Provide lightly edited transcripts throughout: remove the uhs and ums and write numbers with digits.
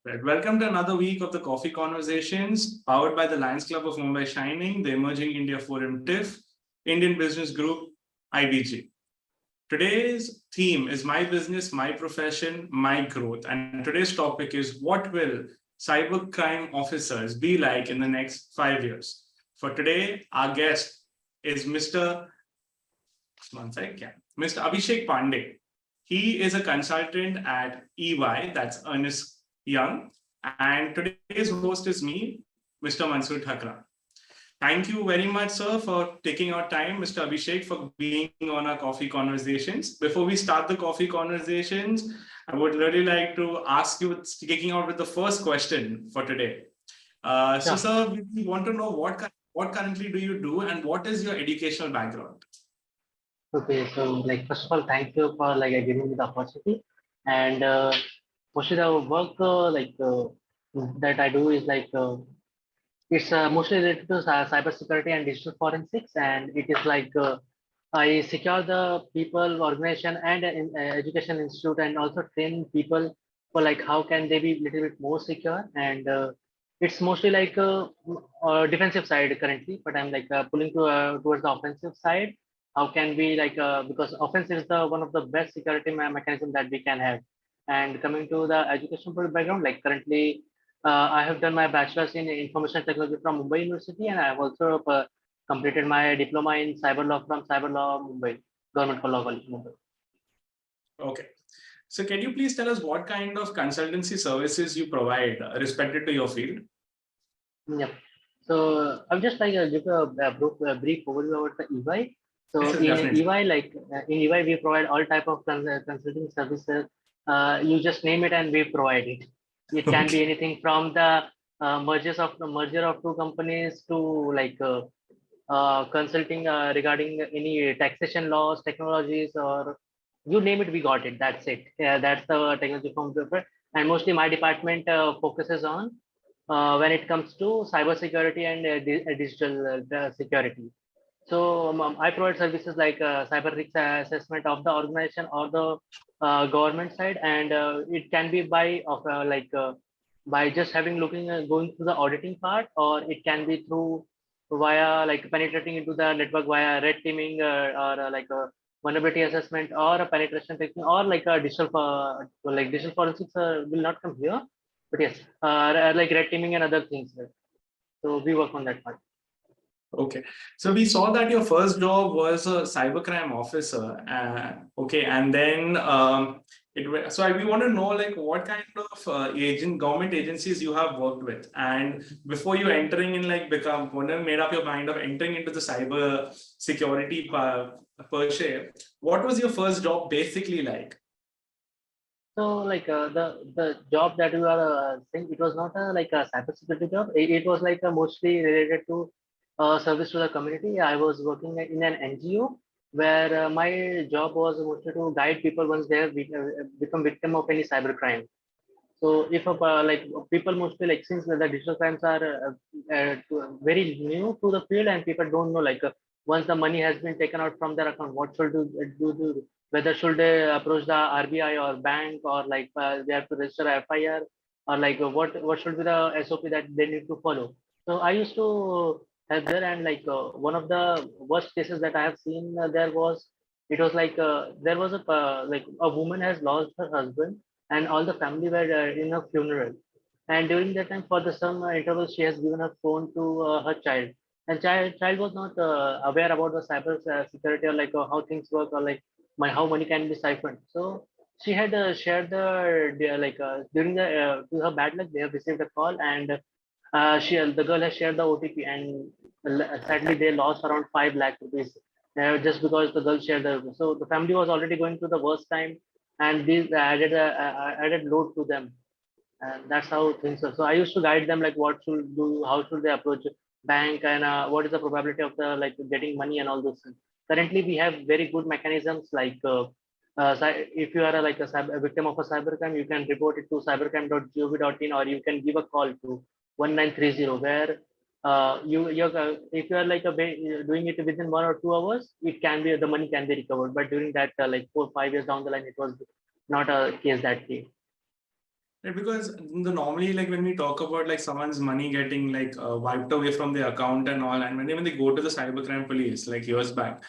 Right. Welcome to another week of the Coffee Conversations, powered by the Lions Club of Mumbai Shining, the Emerging India Forum TIF, Indian Business Group, IBG. Today's theme is My Business, My Profession, My Growth. And today's topic is what will cybercrime officers be like in the next 5 years? For today, our guest is Mr. Abhishek Pandey. He is a consultant at EY, that's Ernst Young. And today's host is me, Mr. Mansoor Thakral. Thank you very much, sir, for taking your time, Mr. Abhishek, for being on our Coffee Conversations. Before we start the Coffee Conversations, I would really like to ask you, kicking out with the first question for today. Sir, we want to know what currently do you do and what is your educational background? Okay, so first of all, thank you for giving me the opportunity. And mostly the work that I do is it's mostly related to cybersecurity and digital forensics, and it is I secure the people, organization, and education institute, and also train people for how can they be a little bit more secure. And it's mostly defensive side currently, but I'm pulling towards the offensive side. How can we because offense is the one of the best security mechanism that we can have. And coming to the educational background, currently I have done my bachelor's in information technology from Mumbai University, and I have also completed my diploma in cyber law from Cyber Law Mumbai, Government Law College Mumbai. Okay. So can you please tell us what kind of consultancy services you provide respected to your field? Yeah. So I'll just give a brief overview about the EY. So in EY, in EY, we provide all type of consulting services. You just name it and we provide it. It can be anything from the merger of two companies to consulting regarding any taxation laws, technologies, or you name it, we got it. That's it. Yeah, that's the technology from the. And mostly my department focuses on when it comes to cybersecurity and digital security. So I provide services like cyber risk assessment of the organization or the government side, and it can be by just going through the auditing part, or it can be through via penetrating into the network via red teaming or a vulnerability assessment or a penetration testing or a digital forensics will not come here, but yes, like red teaming and other things. So we work on that part. Okay, so we saw that your first job was a cybercrime officer. Okay, and then we want to know what kind of government agencies you have worked with, and before you entering in when you made up your mind of entering into the cyber security per se, what was your first job basically like? So the job that you are saying, it was not a cybersecurity job. It was mostly related to service to the community. I was working in an NGO where my job was mostly to guide people once they have become victim of any cybercrime. So if people mostly since the digital crimes are very new to the field and people don't know once the money has been taken out from their account, what should do whether should they approach the RBI or bank or they have to register FIR or what should be the SOP that they need to follow. So I used to help there, and one of the worst cases that I have seen there was there was a woman has lost her husband and all the family were in a funeral, and during that time for the some interval she has given her phone to her child, and child was not aware about the cyber security or how things work or how money can be siphoned. So she had shared during the to her bad luck they have received a call, and the girl has shared the OTP, and sadly they lost around 5 lakh rupees just because the girl shared the. So the family was already going through the worst time, and these added load to them, and that's how things are. So I used to guide them what should do, how should they approach bank, and what is the probability of the getting money and all those things. Currently, we have very good mechanisms if you are a victim of a cybercrime, you can report it to cybercrime.gov.in, or you can give a call to 1930, where if you are doing it within 1 or 2 hours, it can be the money can be recovered. But during that 4 or 5 years down the line, it was not a case that came. Right, because normally, like when we talk about like someone's money getting like wiped away from their account and all, and when they go to the cybercrime police like years back,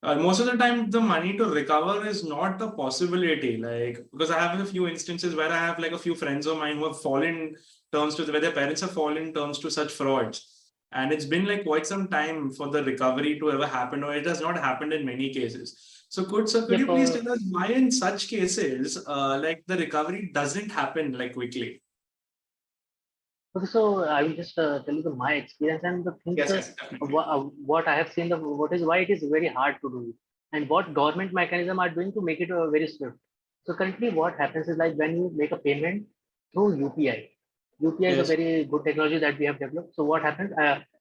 most of the time the money to recover is not a possibility. Like because I have a few instances where I have like a few friends of mine who have fallen terms to where their parents have fallen terms to such frauds, and it's been like quite some time for the recovery to ever happen, or it has not happened in many cases. So could Yep. you please tell us why in such cases, like the recovery doesn't happen like quickly? Okay, so I will just tell you my experience and the things Yes, yes, definitely. what I have seen, what is why it is very hard to do, and what government mechanism are doing to make it very swift. So currently, what happens is like when you make a payment through UPI. UPI is a Yes, very good technology that we have developed. So what happens?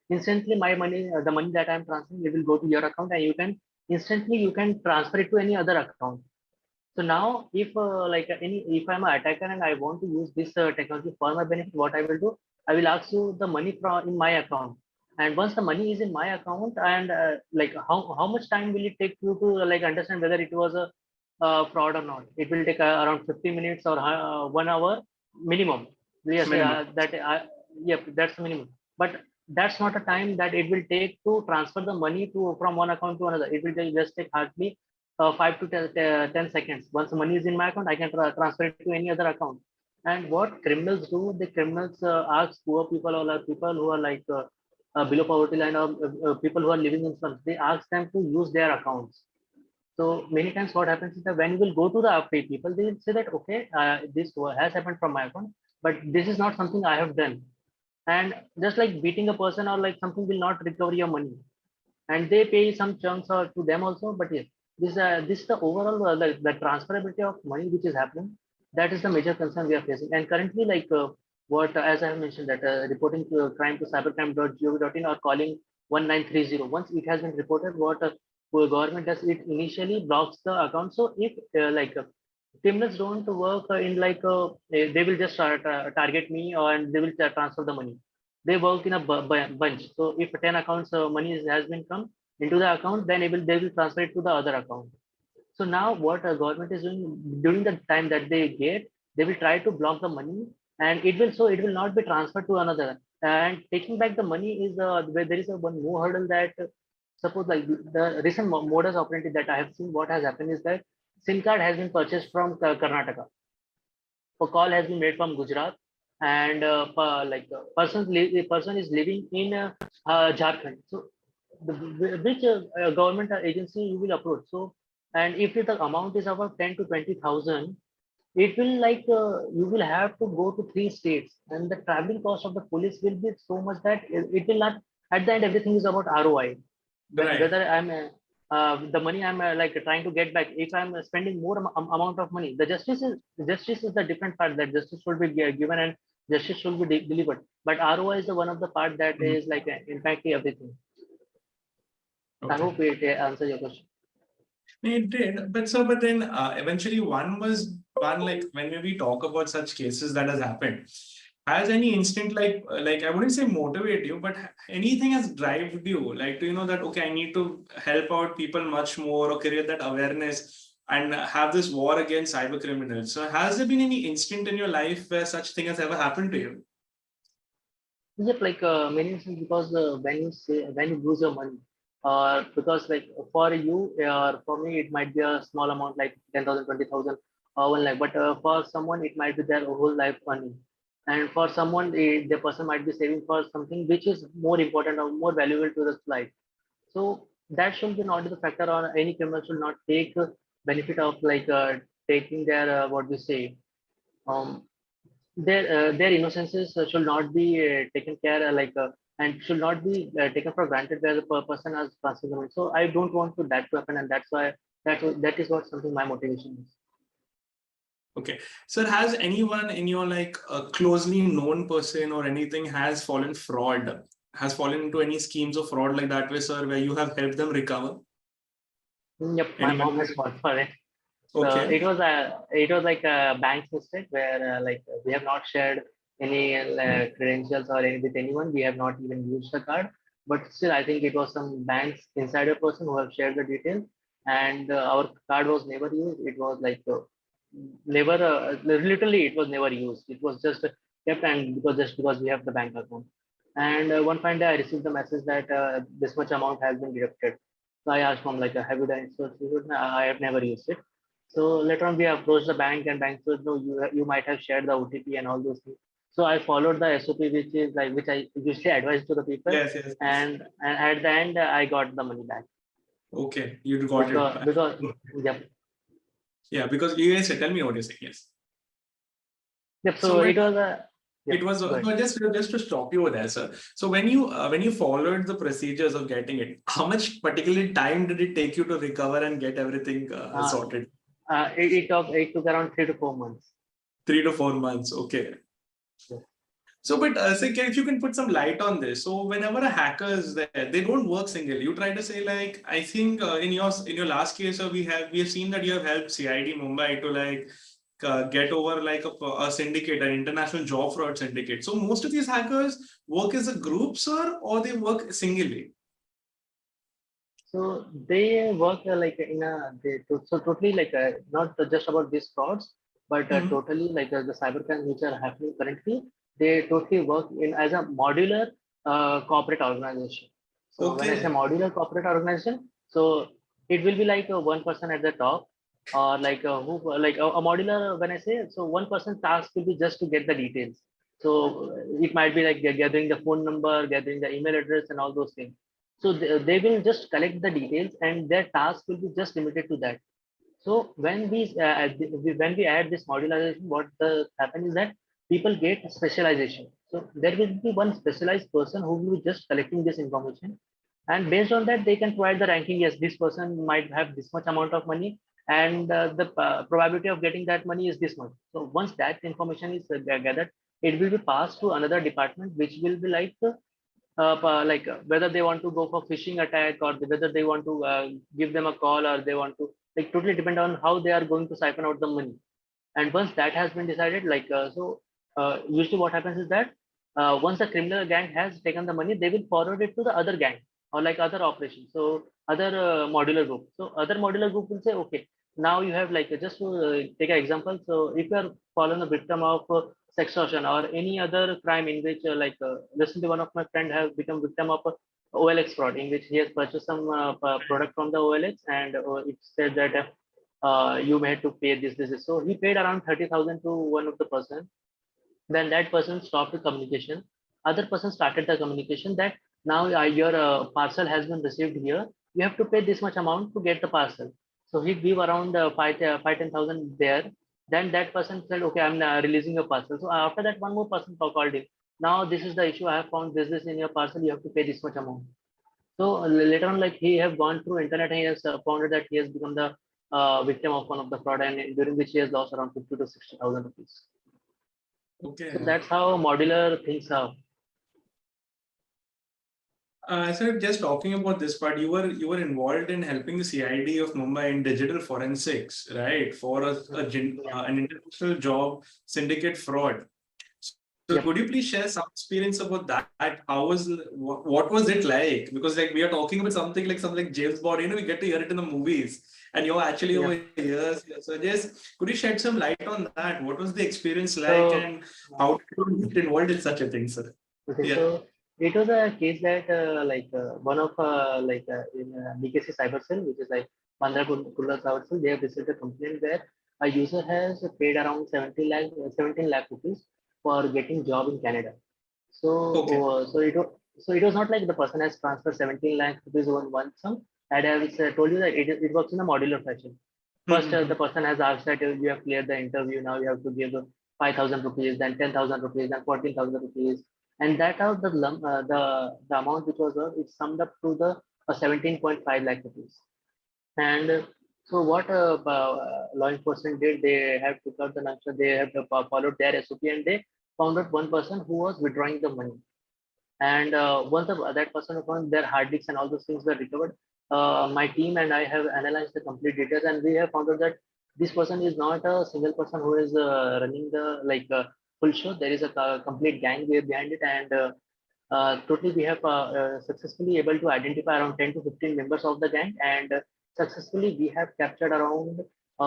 Instantly, my money, the money that I am transferring, it will go to your account, and you can instantly you can transfer it to any other account. So now, if if I'm an attacker and I want to use this technology for my benefit, what I will do, I will ask you the money from in my account. And once the money is in my account, and like how much time will it take you to like understand whether it was a fraud or not? It will take around 50 minutes or 1 hour minimum. Yes, minimum. yep, that's minimum. But that's not a time that it will take to transfer the money to from one account to another. It will just take hardly 5 to 10 seconds. Once the money is in my account, I can transfer it to any other account. And what criminals do, the criminals ask poor people or people who are like below poverty line, or people who are living in slums, they ask them to use their accounts. So many times what happens is that when you will go to the pay people, they will say that, okay, this has happened from my account, but this is not something I have done. And just like beating a person or like something will not recover your money, and they pay some chunks or to them also. But yes, this is the overall the transferability of money which is happening. That is the major concern we are facing. And currently, like what as I have mentioned, that reporting to crime to cybercrime.gov.in or calling 1930. Once it has been reported, what government does, it initially blocks the account. So if criminals don't work in like they will just target me, and they will transfer the money. They work in a bunch. So if 10 accounts money has been come into the account, then they will transfer it to the other account. So now what government is doing, during the time that they get, they will try to block the money, and it will not be transferred to another. And taking back the money is where there is a one more hurdle, that suppose like the recent modus operandi that I have seen, what has happened is that SIM card has been purchased from Karnataka. A call has been made from Gujarat, and the person is living in Jharkhand. So which government agency you will approach? So, and if the amount is about 10 to 20,000, it will like you will have to go to 3 states, and the traveling cost of the police will be so much that it will not. At the end, everything is about ROI. Right. Whether I'm the money I'm like trying to get back, if I'm spending more amount of money, the justice is the different part, that justice should be given and justice should be delivered. But ROI is the one of the part that Mhm. is like impacting everything. I Okay. hope it answers your question. It did, but so, but then eventually one was one like when we talk about such cases that has happened, has any instant like I wouldn't say motivate you, but anything has driven you like to that okay, I need to help out people much more or create that awareness and have this war against cyber criminals. So has there been any instant in your life where such thing has ever happened to you? Is it like many instances, because when you lose your money, or because like for you or for me it might be a small amount like 10,000, 20,000, or 1 lakh, but for someone it might be their whole life money, and for someone the person might be saving for something which is more important or more valuable to this life. So that should be not the factor, or any criminal should not take benefit of like taking their what we say, um, their innocences should not be taken care and should not be taken for granted where the person has transferred. So I don't want to that to happen, and that's why that is what something my motivation is. Okay. Sir, has anyone in your like a closely known person or anything has fallen fraud, has fallen into any schemes of fraud like that way, sir, where you have helped them recover? Yep, my mom Anyone? has fought for it. So Okay. it was like a bank's mistake where we have not shared any credentials or any with anyone. We have not even used the card, but still I think it was some bank's insider person who have shared the details, and our card was never used. It was like never, literally, it was never used. It was just kept, and just because we have the bank account. And one fine day, I received the message that this much amount has been deducted. So I asked mom, like, have you done it? So she said, "No, I have never used it." So later on, we approached the bank, and bank said, no, you might have shared the OTP and all those things. So I followed the SOP, which is like, which I usually advise to the people, Yes, yes, yes. and at the end, I got the money back Okay, you got it back. because yeah. Yeah, because you guys tell me what you say. Yes. Yep. So So when it was a it yep. was Go ahead. no, just to stop you there, sir. So when you followed the procedures of getting it, how much particularly time did it take you to recover and get everything Uh, sorted? it took around 3 to 4 months. 3 to 4 months. Okay. Yeah. So, but if you can put some light on this. So, whenever a hacker is there, they don't work single. You try to say like, I think in your last case, we have seen that you have helped CID Mumbai to like get over like a syndicate, an international job fraud syndicate. So, most of these hackers work as a group, sir, or they work singly. So they work like in a so totally like not just about these frauds, but Hmm. totally like the cybercrimes which are happening currently. They totally work in as a modular corporate organization. So when I say Okay. modular corporate organization, so it will be like one person at the top, or like who like a modular. When I say so, one person task will be just to get the details. So it might be like gathering the phone number, gathering the email address, and all those things. So they will just collect the details, and their task will be just limited to that. So when we add this modularization, what the happen is that people get specialization. So there will be one specialized person who will be just collecting this information, and based on that, they can provide the ranking. Yes, this person might have this much amount of money, and the probability of getting that money is this much. So once that information is gathered, it will be passed to another department, which will be like whether they want to go for phishing attack, or whether they want to give them a call, or they want to like totally depend on how they are going to siphon out the money. And once that has been decided, usually what happens is that once the criminal gang has taken the money, they will forward it to the other gang, or like other operations, so other modular group. So other modular group will say, okay, now you have like just to take an example. So if you are fallen a victim of sextortion or any other crime in which recently one of my friend has become victim of OLX fraud, in which he has purchased some product from the OLX, and it said that you may have to pay this. So he paid around 30,000 to one of the person. Then that person stopped the communication. Other person started the communication that now your parcel has been received here. You have to pay this much amount to get the parcel. So he give around 10,000 there. Then that person said, okay, I'm releasing your parcel. So after that, one more person called him. Now this is the issue. I have found this in your parcel. You have to pay this much amount. So later on, like he have gone through internet, and he has found that he has become the victim of one of the fraud, and during which he has lost around 50 to 60,000 rupees. So Okay. that's how modular things are. So just talking about this part, you were involved in helping the CID of Mumbai in digital forensics, right? For Yeah. an international job syndicate fraud. So Yep. could you please share some experience about that? How was what was it like? Because like we are talking about something like James Bond, we get to hear it in the movies, and you're actually over Yep. here. So just could you shed some light on that? What was the experience like, So, and how did you get involved in such a thing, sir? okay, Yeah. so it was a case that one of in BKC Cyber Cell, which is like Mandra Kurla Cyber Cell, they have received a complaint where a user has paid around 17 lakh rupees for getting job in Canada. Okay. So it was not like the person has transferred 17 lakh rupees on one sum. And I have told you that it works in a modular fashion. First, the person has asked that you have cleared the interview. Now you have to give 5,000 rupees, then 10,000 rupees, then 14,000 rupees, and that how the amount which was it summed up to the 17.5 lakh rupees. And so what law enforcement did, they have took out the nation, they have followed their SOP, and they found out one person who was withdrawing the money. And once that person found their hard disks and all those things were recovered, my team and I have analyzed the complete details, and we have found out that this person is not a single person who is running the full show. There is a complete gang behind it, and totally we have successfully able to identify around 10 to 15 members of the gang, and successfully we have captured around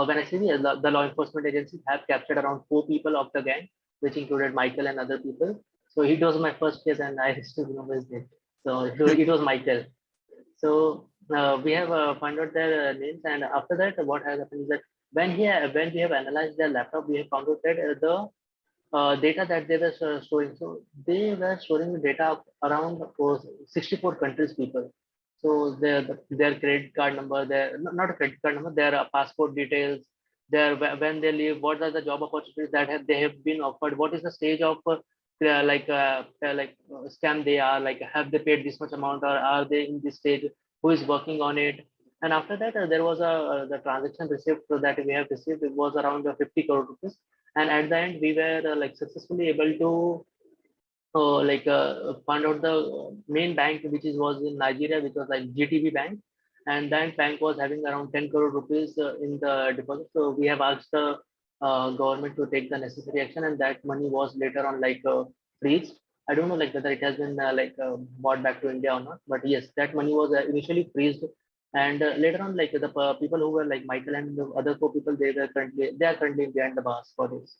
when I say the law enforcement agencies have captured around 4 people of the gang, which included Michael and other people. So it was my first case, and I still remember his name. So it was Michael. So we have found out their names, and after that, what has happened is that when we have analyzed their laptop, we have found out that data that they were storing. So they were storing data of around 64 countries people. So their credit card number, their not a credit card number, their passport details, their when they leave, what are the job opportunities that they have been offered, what is the stage of scam they are, like have they paid this much amount or are they in this stage, who is working on it. And after that, there was the transaction receipt that we have received. It was around 50 crore rupees, and at the end we were like successfully able to found out the main bank which was in Nigeria, which was like GTB bank, and that bank was having around 10 crore rupees in the deposit. So we have asked the government to take the necessary action, and that money was later on freezed. I don't know like whether it has been brought back to India or not, but yes, that money was initially freezed, and later on like the people who were like Michael and the other 4 people, they are currently behind the bars for this.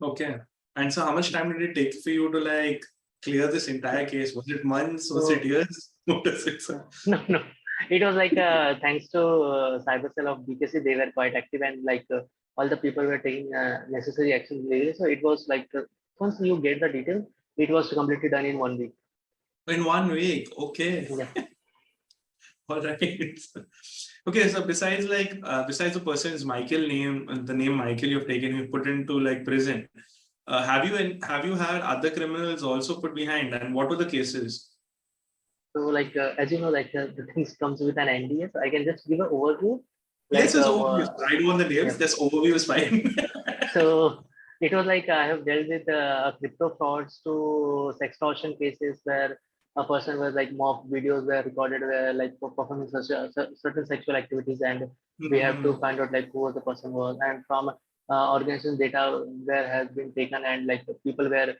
Okay. And so how much time did it take for you to like clear this entire case? Was it months? Was it years? What is it? No. It was like thanks to cyber cell of BKC, they were quite active, and all the people were taking necessary action. So it was like once you get the details, it was completely done in 1 week. In 1 week, okay. Yeah. All right. Okay, so besides the person's Michael name, the name Michael you've taken, you put into like prison. Have you had other criminals also put behind, and what were the cases? So as you know, the things comes with an NDA. So I can just give an overview. Yes, it's overview. I don't want the names. Just overview is fine. So it was like I have dealt with crypto frauds to sextortion cases where a person was like mock videos were recorded where like performing certain sexual activities, and we have to find out like who the person was, and from organization data where has been taken, and like people were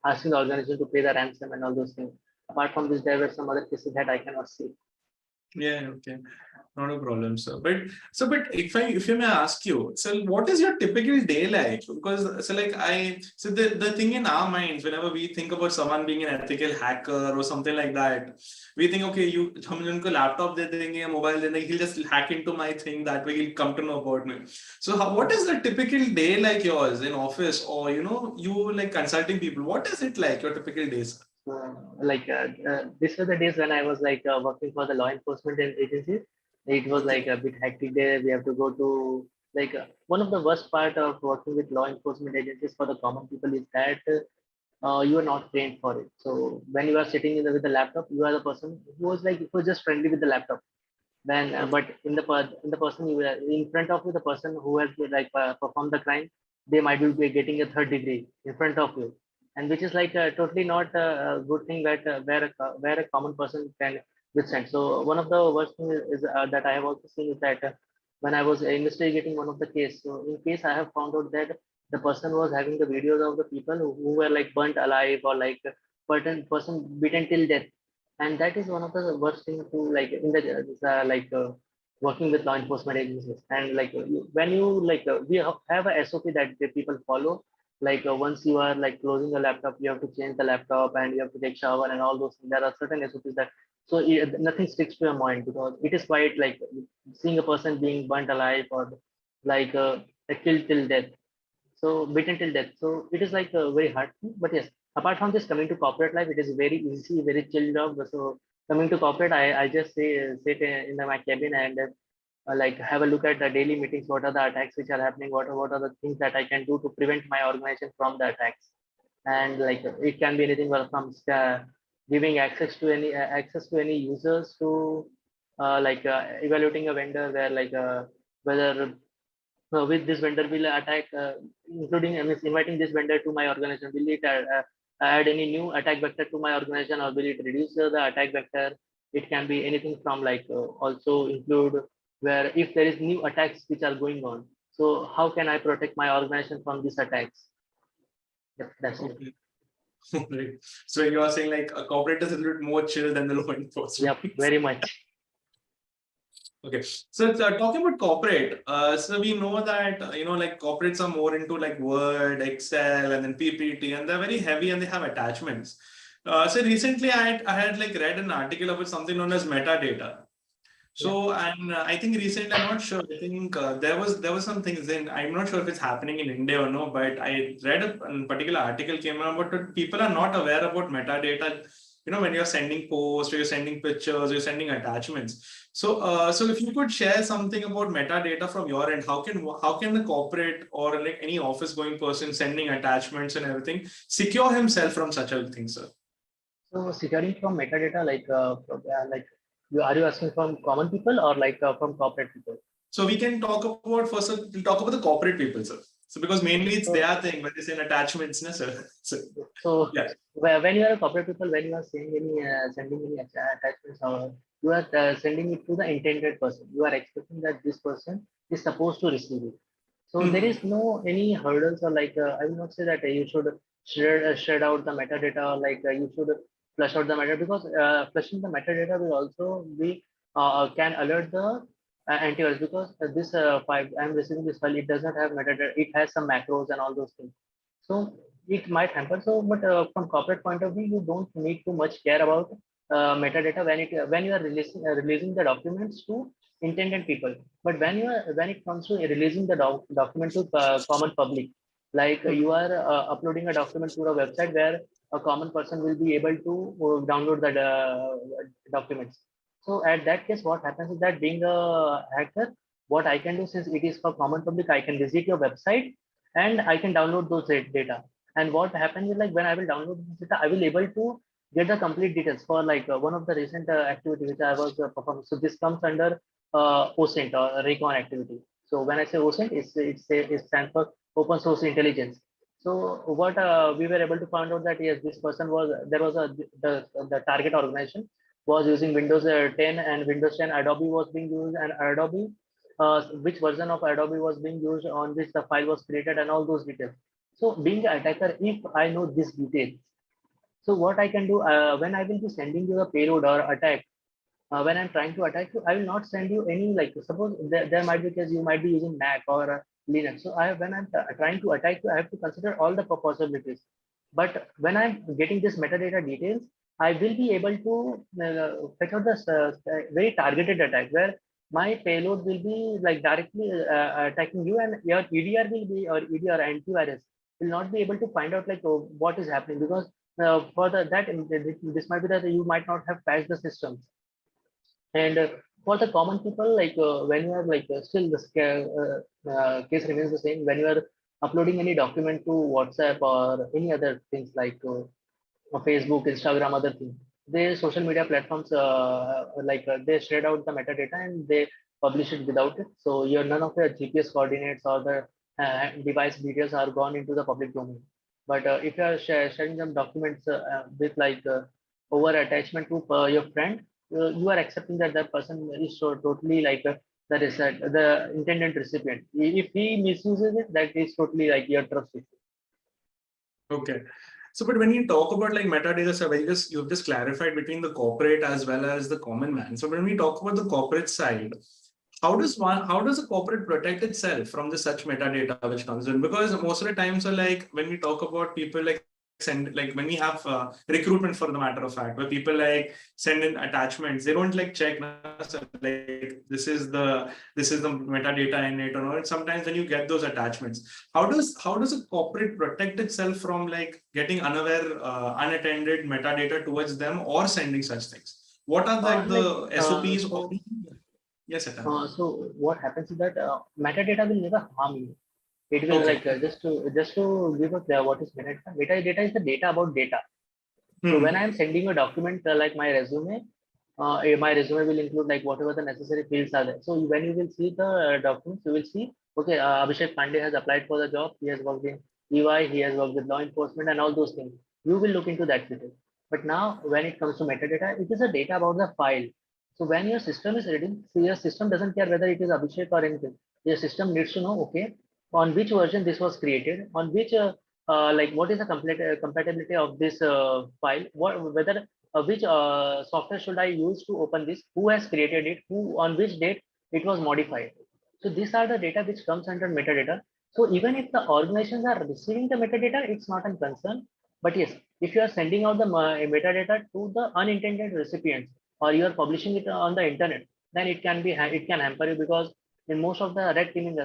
asking the organization to pay the ransom and all those things. Apart from this, there were some other cases that I cannot see. Yeah, okay. Not a problem, sir. But if you may ask you, so what is your typical day like? Because the thing in our minds, whenever we think about someone being an ethical hacker or something like that, we think, okay, हम उनको laptop दे देंगे, mobile दे देंगे, he'll just hack into my thing, that way he'll come to know about me. So what is the typical day like yours in office, or you like consulting people? What is it like, your typical days? These were the days when I was working for the law enforcement agencies. It was like a bit hectic day. We have to go to one of the worst part of working with law enforcement agencies for the common people is that you are not trained for it. So when you are sitting with the laptop, you are the person who was just friendly with the laptop. Then, but in the person you are in front of you, the person who has performed the crime, they might be getting a third degree in front of you, and which is totally not a good thing that where a common person can withstand. So one of the worst thing is that I have also seen is that when I was investigating one of the case, so in case I have found out that the person was having the videos of the people who were like burnt alive or person beaten till death, and that is one of the worst things to in the working with law enforcement agencies. And when you we have a SOP that the people follow. Once you are closing the laptop, you have to change the laptop and you have to take shower and all those things. There are certain SOPs that nothing sticks to your mind, because it is quite like seeing a person being burnt alive or killed till death, so beaten till death. So it is like a very hard thing. But yes, apart from this, coming to corporate life, it is very easy, very chill job. So coming to corporate, I just sit in my cabin and have a look at the daily meetings. What are the attacks which are happening? What are the things that I can do to prevent my organization from the attacks? And it can be anything from giving access to any users to evaluating a vendor where whether with this vendor will attack, including inviting this vendor to my organization, will it add any new attack vector to my organization, or will it reduce the attack vector? It can be anything from also include where if there is new attacks which are going on, so how can I protect my organization from these attacks? Yep, that's it. Right. So you are saying like a corporate is a little bit more chill than the law enforcement. Yep, very much. Okay, so talking about corporate, so we know that like corporates are more into like Word, Excel, and then PPT, and they're very heavy and they have attachments. So recently, I had like read an article about something known as metadata. Yeah. So and I think recently, I'm not sure. I think there was some things in. I'm not sure if it's happening in India or no, but I read a particular article came out, but people are not aware about metadata. When you're sending posts, or you're sending pictures, you're sending attachments. So if you could share something about metadata from your end, how can the corporate or like any office going person sending attachments and everything secure himself from such a thing, sir? So securing from metadata, like are you asking from common people or like from corporate people? So we can talk about first. We'll talk about the corporate people, sir. So because mainly it's So, their thing when they say attachments, na, sir. So so yeah. when you are a corporate people, when you are sending any attachments, or you are sending it to the intended person, you are expecting that this person is supposed to receive it. So there Mhm. is no any hurdles, or like I will not say that you should shred out the metadata, or like you should flush out the metadata, because flushing the metadata will also be can alert the antivirus, because this file I'm receiving this file, it does not have metadata, it has some macros and all those things. So it might happen. So, but from corporate point of view, you don't need to much care about metadata when you are releasing the documents to intended people. But when it comes to releasing the document to common public, like you are uploading a document to a website where a common person will be able to download the documents. So at that case, what happens is that, being a hacker, what I can do, since it is for common public, I can visit your website and I can download those data. And what happens is, like, when I will download this data, I will able to get the complete details for like one of the recent activity which I was performing. So this comes under OSINT, or recon activity. So when I say OSINT, it stands for open source intelligence. So what we were able to find out that, yes, this person was, there was a the target organization was using Windows 10, and Windows 10 Adobe was being used, and Adobe, which version of Adobe was being used, on which the file was created, and all those details. So being an attacker, if I know this detail, so what I can do, when I will be sending you a payload or attack, when I'm trying to attack you, I will not send you any, like, suppose there might be, because you might be using Mac or Linux. So when I'm trying to attack you, I have to consider all the possibilities. But when I'm getting this metadata details, I will be able to fetch out this very targeted attack, where my payload will be like directly attacking you, and your EDR will be, or EDR antivirus will not be able to find out like what is happening, because for that this might be that you might not have patched the systems. And for the common people, like when you are like still the case remains the same. When you are uploading any document to WhatsApp or any other things like Facebook, Instagram, other things, they social media platforms they shred out the metadata and they publish it without it. So your none of your GPS coordinates or the device details are gone into the public domain. But if you are sharing some documents with like over attachment to your friend, you are accepting that that person is so totally like the intended recipient. If he misuses it, that is totally like your trust issue. Okay. So, but when you talk about like metadata, so you've just clarified between the corporate as well as the common man. So when we talk about the corporate side, how does a corporate protect itself from the such metadata which comes in? Because most of the times, so like when we talk about people like send, like when we have recruitment, for the matter of fact, where people like send in attachments, they don't like check, so like this is the metadata in it or not. Sometimes when you get those attachments, how does a corporate protect itself from like getting unaware unattended metadata towards them or sending such things? What are like Like the SOPs of so the, yes, Satan. so what happens is that metadata will never harm you. It will Okay. like just to give us what is metadata. Metadata is the data about data. So when Hmm. I am sending a document like my resume will include like whatever the necessary fields are there. So when you will see the documents, you will see, okay, Abhishek Pandey has applied for the job. He has worked in EY. He has worked with law enforcement and all those things. You will look into that detail. But now when it comes to metadata, it is a data about the file. So when your system is reading, so your system doesn't care whether it is Abhishek or anything. Your system needs to know, okay, on which version this was created, on which like what is the compatibility of this file, what whether which software should I use to open this, who has created it, who on which date it was modified. So these are the data which comes under metadata. So even if the organizations are receiving the metadata, it's not a concern. But yes, if you are sending out the metadata to the unintended recipients, or you are publishing it on the internet, then it can be it can hamper you, because in most of the red teaming,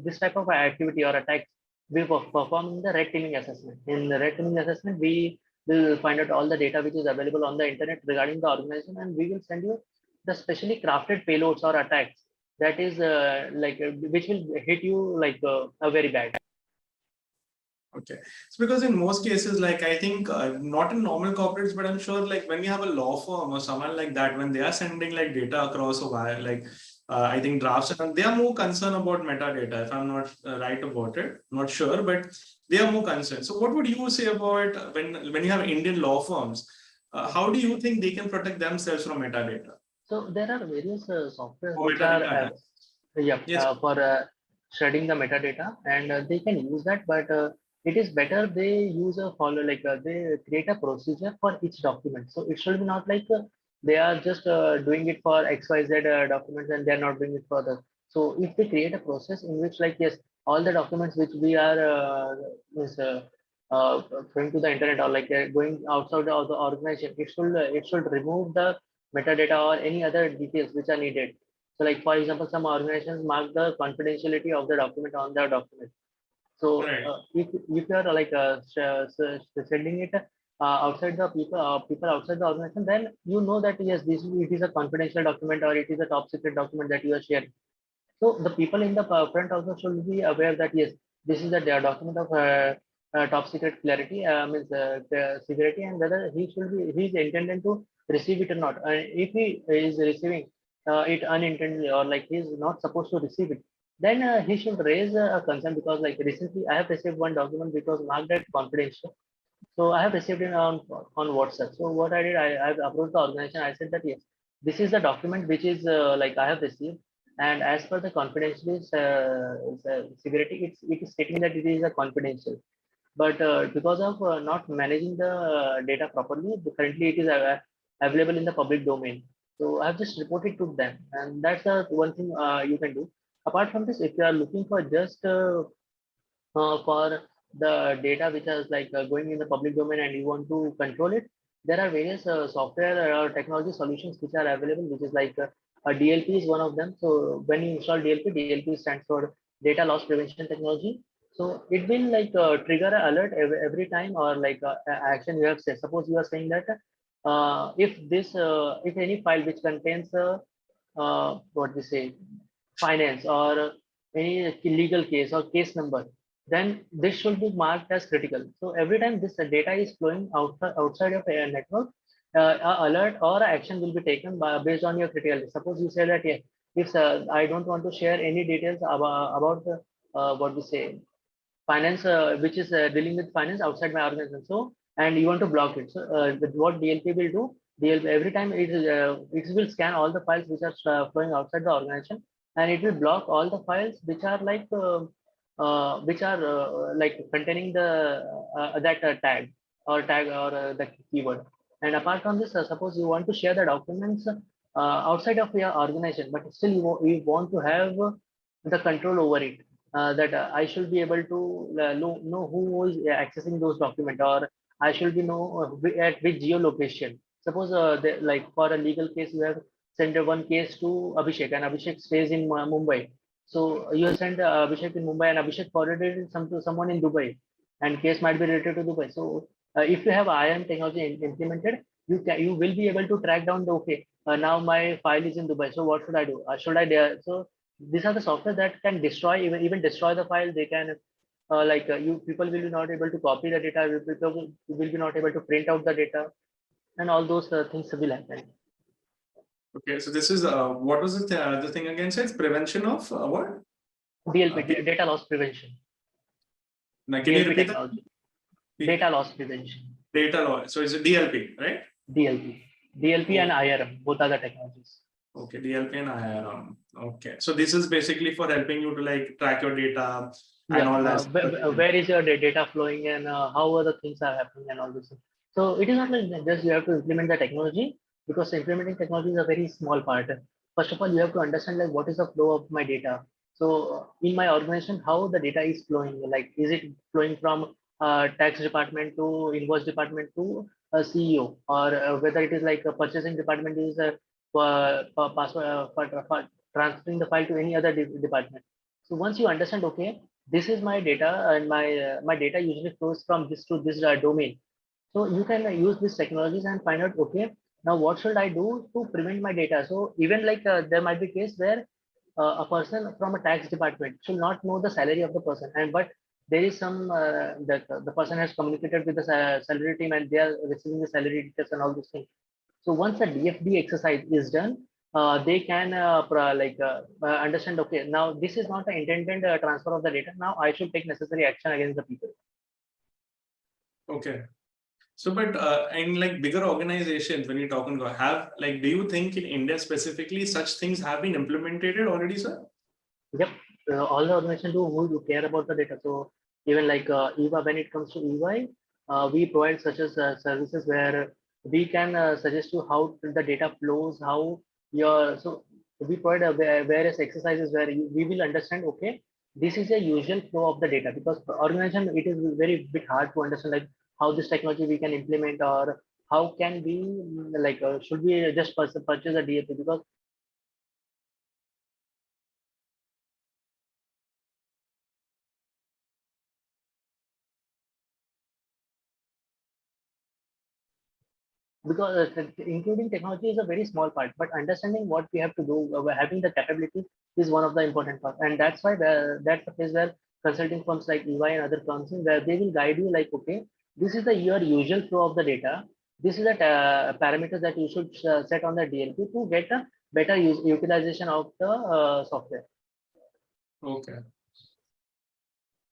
this type of activity or attack, we perform the red teaming assessment. In the red teaming assessment, we will find out all the data which is available on the internet regarding the organization, and we will send you the specially crafted payloads or attacks that is which will hit you like a very bad. Okay. So because in most cases, like I think not in normal corporates, but I'm sure like when you have a law firm or someone like that, when they are sending like data across a wire, like I think drafts, and they are more concerned about metadata. If I'm not right about it, not sure, but they are more concerned. So what would you say about when you have Indian law firms? How do you think they can protect themselves from metadata? So there are various software Or which are metadata attacks? Yes. for shredding the metadata, and they can use that, but it is better they use a follow they create a procedure for each document. So it should be not like they are just doing it for XYZ documents and they are not doing it for the. So if they create a process in which like yes, all the documents which we are is, going to the internet or like going outside of the organization, it should remove the metadata or any other details which are needed. So like for example, some organizations mark the confidentiality of the document on the document. So Right. if you are like sending it outside the people outside the organization, then you know that yes, this it is a confidential document or it is a top secret document that you are sharing. So the people in the front also should be aware that yes, this is a document of top secret clarity, means security, and whether he is intended to receive it or not. If he is receiving it unintendedly or like he is not supposed to receive it, then he should raise a concern, because like recently I have received one document which was marked as confidential. So I have received it on WhatsApp. So what I did, I approached the organization. I said that yes, this is the document which is like I have received, and as per the confidentiality security, it is stating that it is a confidential. But because of not managing the data properly, currently it is available in the public domain. So I have just reported to them, and that's one thing you can do. Apart from this, if you are looking for just for the data which is like going in the public domain and you want to control it, there are various software or technology solutions which are available, which is like a DLP is one of them. So when you install DLP, DLP stands for data loss prevention technology. So it will like trigger an alert every time, or like action you have said. Suppose you are saying that if any file which contains what we say finance or any legal case or case number, then this should be marked as critical. So every time this data is flowing outside of a network, a alert or a action will be taken based on your criticality. Suppose you say that yeah, if I don't want to share any details about the what we say finance, which is dealing with finance outside my organization. So, and you want to block it. So, what DLP will do, DLP every time it will scan all the files which are flowing outside the organization, and it will block all the files which are like containing the that tag or the keyword. And apart from this, suppose you want to share the documents outside of your organization, but still you want to have the control over it, that I should be able to know who is accessing those documents, or I should be know at which geolocation. Suppose like for a legal case, you have sent one case to Abhishek, and Abhishek stays in Mumbai. So you have sent Abhishek in Mumbai, and Abhishek forwarded it to someone in Dubai, and case might be related to Dubai. So if you have IAM technology implemented, you will be able to track down the okay. Now my file is in Dubai. So what should I do? Should I there? So these are the software that can destroy even destroy the file. They can you people will be not able to copy the data. People will be not able to print out the data, and all those things will happen. Okay, so this is what was the thing again? So it's prevention of what? DLP, data loss prevention. Now, can you repeat that? Data loss prevention. Data loss. So it's a DLP, right? DLP and IRM, both are the technologies. Okay, DLP and IRM. Okay, so this is basically for helping you to like track your data and all that. Where is your data flowing, and how other things are happening and all this. So it is not like just you have to implement the technology, because implementing technology is a very small part. first of all, you have to understand like what is the flow of my data. So in my organization, how the data is flowing, like is it flowing from tax department to invoice department to a CEO, or whether it is like a purchasing department is password for transferring the file to any other department. So once you understand, okay, this is my data, and my data usually flows from this to this domain. So you can use these technologies and find out, okay, now what should I do to prevent my data? So even like there might be case where a person from a tax department should not know the salary of the person, and but there is some that the person has communicated with the salary team and they are receiving the salary details and all those things. So once the DFD exercise is done, they can understand, okay, now this is not the intended transfer of the data. Now I should take necessary action against the people. Okay. So, but in like bigger organizations, when you're talking about have like, do you think in India specifically such things have been implemented already, sir? Yep, all the organizations do who care about the data. So even like EVA, when it comes to EY, we provide such as services where we can suggest you how the data flows, how your so we provide various exercises where we will understand. Okay, this is a usual flow of the data, because for organization it is very bit hard to understand like how this technology we can implement, or how can we should we just purchase a DAP, because including technology is a very small part, but understanding what we have to do, having the capability is one of the important parts. And that's why that's the place where consulting firms like EY and other firms, where they will guide you like, okay, this is the your usual flow of the data. This is the parameters that you should set on the DLP to get a better utilization of the software. Okay.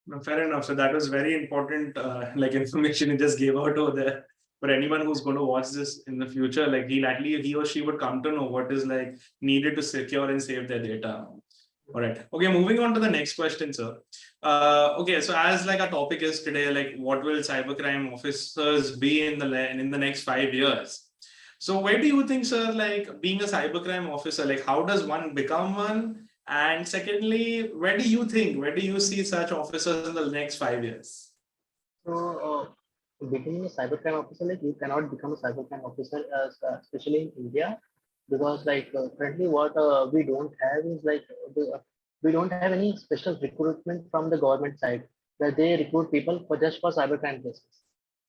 No, fair enough. So that was very important, like information you just gave out over there. For anyone who's going to watch this in the future, like he or she would come to know what is like needed to secure and save their data. All right. Okay, moving on to the next question, sir. Okay, so as like our topic is today, like what will cybercrime officers be in the next 5 years? So where do you think, sir, like being a cybercrime officer, like how does one become one? And secondly, where do you see such officers in the next 5 years? So, becoming a cybercrime officer, like you cannot become a cybercrime officer, especially in India, because currently what we don't have is we don't have any special recruitment from the government side where they recruit people for just for cybercrime cases.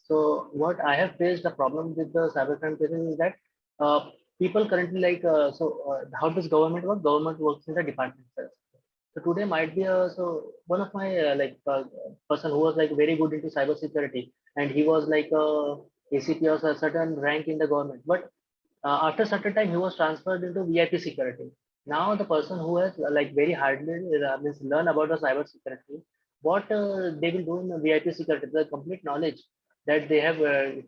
So, what I have faced the problem with the cybercrime cases is that people currently how does government work? Government works in the department itself. So today might be one of my person who was like very good into cyber security, and he was like ACP or a certain rank in the government. But after certain time, he was transferred into VIP security. Now the person who has like very hardly means learn about the cyber security, what they will do in the VIP security, the complete knowledge that they have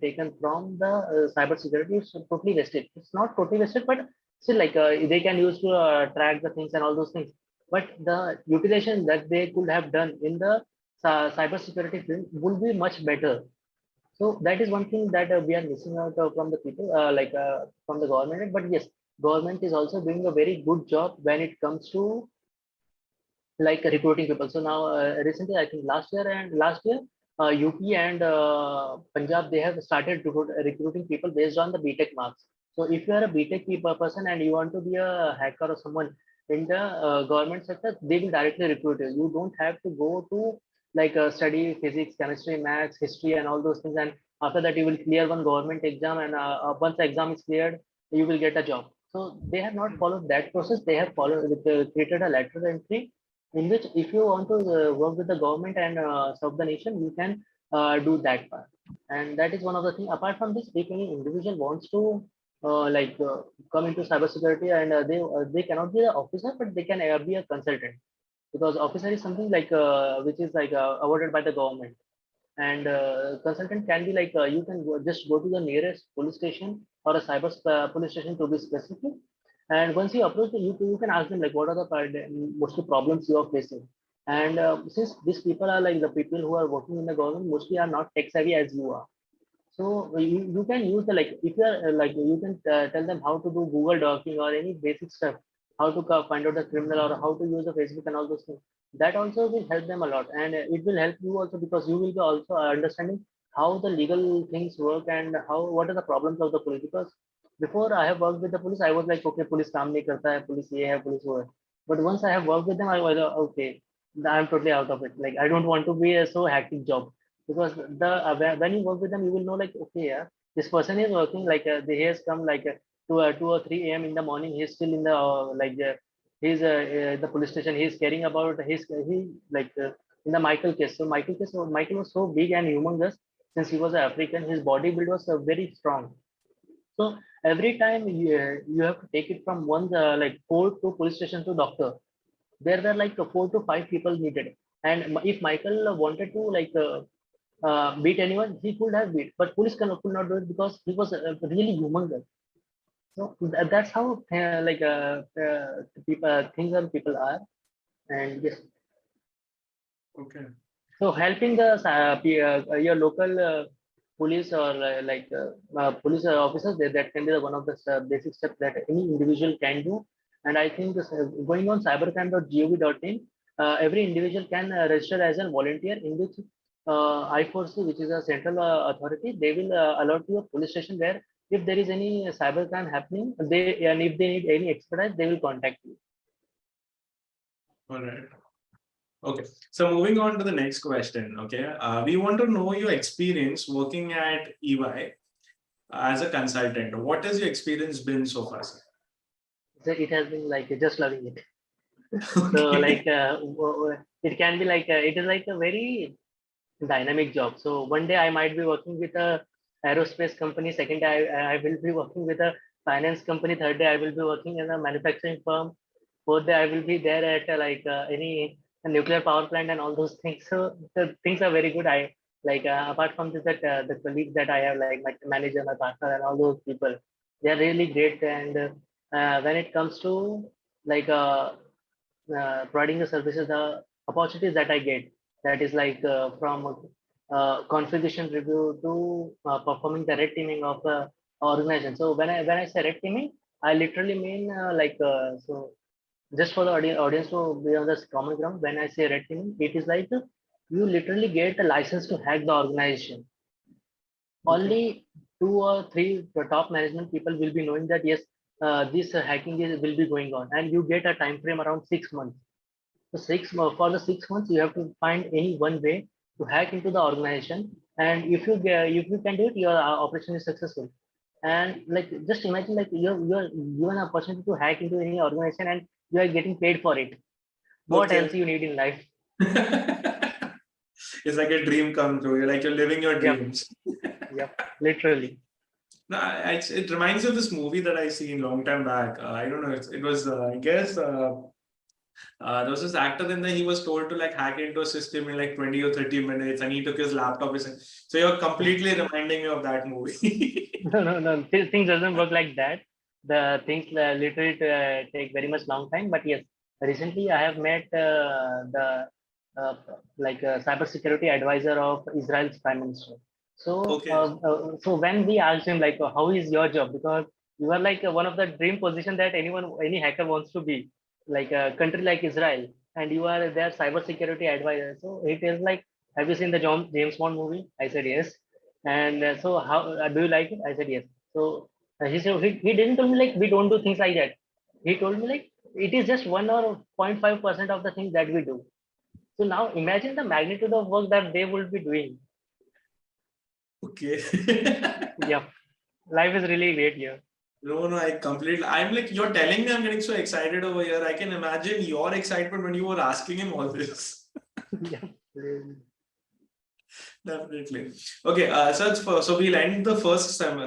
taken from the cyber security is totally wasted. It's not totally wasted, but still they can use to track the things and all those things. But the utilization that they could have done in the cyber security field would be much better. So that is one thing that we are missing out from the people, from the government. But yes, government is also doing a very good job when it comes to like recruiting people. So now recently, I think last year, UP and Punjab, they have started recruiting people based on the BTech marks. So if you are a BTech person and you want to be a hacker or someone in the government sector, they will directly recruit you. You don't have to go to study physics, chemistry, maths, history, and all those things. And after that, you will clear one government exam, and once the exam is cleared, you will get a job. So they have not followed that process. They have followed created a lateral entry in which if you want to work with the government and serve the nation, you can do that part. And that is one of the things. Apart from this, if any individual wants to come into cybersecurity, and they cannot be an officer, but they can be a consultant, because officer is something which is awarded by the government, and consultant can be you can just go to the nearest police station or a cyber police station to be specific, and once you approach you can ask them like what are the mostly problems you are facing. And since these people are like the people who are working in the government mostly are not tech savvy as you are, so you can use the if you are you can tell them how to do Google Docking or any basic stuff how to find out the criminal or how to use the Facebook and all those things. That also will help them a lot, and it will help you also because you will be also understanding how the legal things work and how what are the problems of the police. Because before I have worked with the police, I was like, okay, police काम नहीं करता है, police ये है, police वो है. But once I have worked with them, I was okay, I'm totally out of it. Like I don't want to be a so hectic job because the when you work with them, you will know like okay, yeah, this person is working like he has come like 2 or 3 a.m. in the morning. He's still in the he's the police station. He's caring about he like in the Michael case. So Michael was so big and humongous since he was an African. His body build was very strong. So every time you have to take it from one like court to police station to doctor. There were like 4 to 5 people needed. And if Michael wanted to like beat anyone, he could have beat, but police could not do it because he was really humongous. So that's how people, things and people are, and yes. Okay. So helping the your local police or police officers, that can be the one of the basic steps that any individual can do. And I think this, going on cybercrime.gov.in, every individual can register as a volunteer in which I4C, which is a central authority, they will allot you a police station where if there is any cybercrime happening, and if they need any expertise, they will contact you. All right. Okay. So moving on to the next question. Okay. We want to know your experience working at EY as a consultant. What has your experience been so far, sir? So it has been like just loving it. Okay. So like it can be like it is like a very dynamic job. So one day I might be working with a aerospace company. Second day I will be working with a finance company. Third day I will be working in a manufacturing firm. Fourth day I will be there at any nuclear power plant and all those things. So the things are very good. I like apart from this that the colleagues that I have, like my manager, my partner, and all those people, they are really great. And when it comes to like providing the services, the opportunities that I get, that is like from configuration review to performing the red teaming of the organization. So when I say red teaming, I literally mean so just for the audience to be on this common ground. When I say red teaming, it is like you literally get a license to hack the organization. Only 2 or 3 top management people will be knowing that yes, this hacking will be going on, and you get a time frame around 6 months. So for the 6 months, you have to find any one way to hack into the organization, and if you can do it, your operation is successful. And like just imagine like you're given an opportunity to hack into any organization, and you are getting paid for it. What Okay. else you need in life? It's like a dream come true. You're like you're living your Yep. dreams. Yep, literally. No, it reminds me of this movie that I seen long time back. I don't know. It was I guess there was this actor in there. He was told to like hack into a system in like 20 or 30 minutes, and he took his laptop. So you're completely reminding me of that movie. No. Things doesn't work like that. The things literally take very much long time. But yes, recently I have met the cybersecurity advisor of Israel's prime minister. So Okay. so when we asked him like, how is your job? Because you are like one of the dream position that any hacker wants to be, like a country like Israel, and you are their cybersecurity advisor. So it is like, have you seen the James Bond movie? I said yes. And so how do you like it? I said yes. So he said he didn't tell me like we don't do things like that. He told me like it is just 1 or 0.5% of the things that we do. So now imagine the magnitude of work that they will be doing. Okay. Yeah, life is really great here. No, I'm like, you're telling me I'm getting so excited over here. I can imagine your excitement when you were asking him all this. Yeah. Definitely. Okay, so we'll end the first session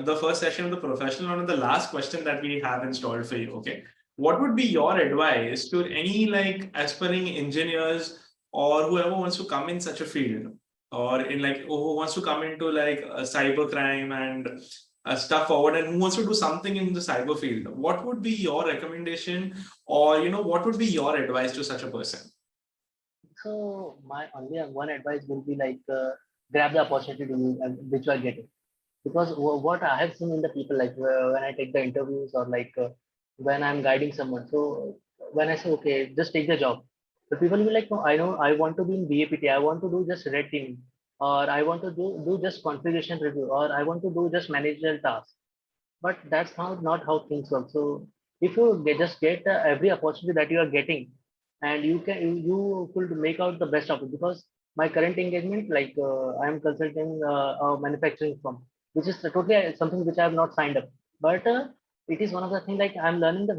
of the professional on the last question that we have installed for you. Okay, what would be your advice to any like aspiring engineers or whoever wants to come in such a field, or in like who wants to come into like cyber crime and stuff forward, and who wants to do something in the cyber field? What would be your recommendation, or what would be your advice to such a person? So my only one advice will be like grab the opportunity to which you are getting, because what I have seen in the people like when I take the interviews or like when I'm guiding someone. So when I say, okay, just take the job, the people will be like, no, I know I want to be in BAPT, I want to do just red teaming, or I want to do just configuration review, or I want to do just managerial tasks. But that's not how things work. So if you just get every opportunity that you are getting, and you could make out the best of it. Because my current engagement, like I am consulting a manufacturing firm, which is totally something which I have not signed up, but it is one of the things, like I'm learning the